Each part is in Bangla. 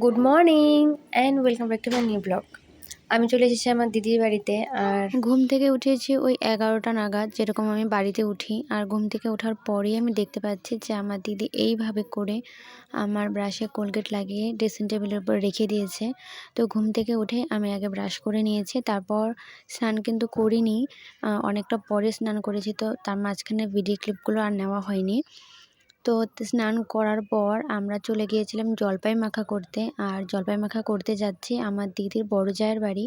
Good morning and welcome back to my new blog. আমি চলে এসেছি আমার দিদির বাড়িতে। আর ঘুম থেকে উঠেছি ওই 11টা নাগাদ, যেরকম আমি বাড়িতে উঠি। আর ঘুম থেকে ওঠার পরেই আমি দেখতে পাচ্ছি যে আমার দিদি এইভাবে করে আমার ব্রাশে কোলগেট লাগিয়ে ড্রেসিং টেবিলের উপর রেখে দিয়েছে। তো ঘুম থেকে উঠে আমি আগে ব্রাশ করে নিয়েছি, তারপর স্নান কিন্তু করিনি, অনেকটা পরে স্নান করেছি। তো তার মাঝখানে ভিডিও ক্লিপগুলো আর নেওয়া হয়নি। তো স্নান করার পর আমরা চলে গিয়েছিলাম জলপাই মাখা করতে। আর জলপাই মাখা করতে যাচ্ছি আমার দিদির বড় জায়ের বাড়ি।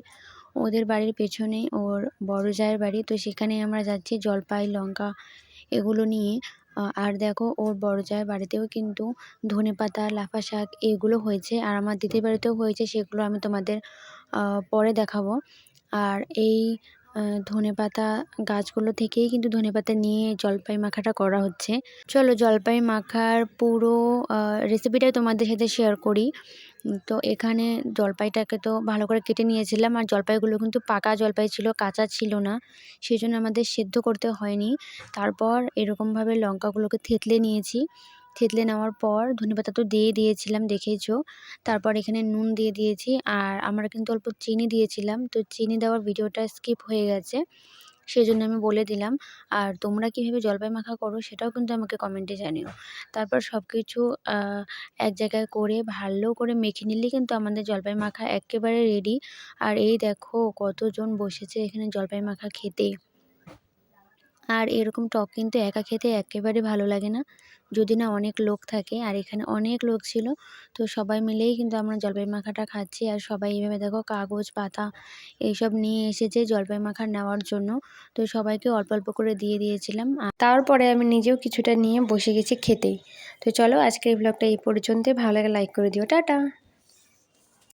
ওদের বাড়ির পেছনেই ওর বড় জায়ের বাড়ি। তো সেখানে আমরা যাচ্ছি জলপাই, লঙ্কা এগুলো নিয়ে। আর দেখো ওর বড় জায়ের বাড়িতেও কিন্তু ধনেপাতা, লাফা শাক এগুলো হয়েছে। আর আমার দিদির বাড়িতেও হয়েছে, সেগুলো আমি তোমাদের পরে দেখাবো। আর এই ধনেপাতা গাছগুলো থেকেই কিন্তু ধনেপাতা নিয়ে জলপাই মাখাটা করা হচ্ছে। চলো জলপাই মাখার পুরো রেসিপিটাই তোমাদের সাথে শেয়ার করি। তো এখানে জলপাইটাকে তো ভালো করে কেটে নিয়েছিলাম। আর জলপাইগুলো কিন্তু পাকা জলপাই ছিল, কাঁচা ছিল না, সেই জন্য আমাদের সেদ্ধ করতে হয়নি। তারপর এরকমভাবে লঙ্কাগুলোকে থেতলে নিয়েছি। থেতলে নেওয়ার পর ধনেপাতা তো দিয়ে দিয়েছিলাম, দেখেইছো। তারপর এখানে নুন দিয়ে দিয়েছি। আর আমরা কিন্তু অল্প চিনি দিয়েছিলাম, তো চিনি দেওয়ার ভিডিওটা স্কিপ হয়ে গেছে, সেজন্য আমি বলে দিলাম। আর তোমরা কীভাবে জলপাই মাখা করো সেটাও কিন্তু আমাকে কমেন্টে জানিও। তারপর সব কিছু এক জায়গায় করে ভালো করে মেখে নিলেই কিন্তু আমাদের জলপাই মাখা একেবারে রেডি। আর এই দেখো কতজন বসেছে এখানে জলপাই মাখা খেতে। আর এরকম টক কিন্তু একা খেতে একেবারে ভালো লাগে না, যদি না অনেক লোক থাকে। আর এখানে অনেক লোক ছিল, তো সবাই মিলেই কিন্তু আমরা জলপাই মাখাটা খাচ্ছি। আর সবাই এইভাবে দেখো কাগজ পাতা এইসব নিয়ে এসেছে জলপাই মাখা নেওয়ার জন্য। তো সবাইকে অল্প অল্প করে দিয়ে দিয়েছিলাম। আর তারপরে আমি নিজেও কিছুটা নিয়ে বসে গেছি খেতেই। তো চলো আজকের ব্লগটা এই পর্যন্তই। ভালো লাগে লাইক করে দিও। টাটা।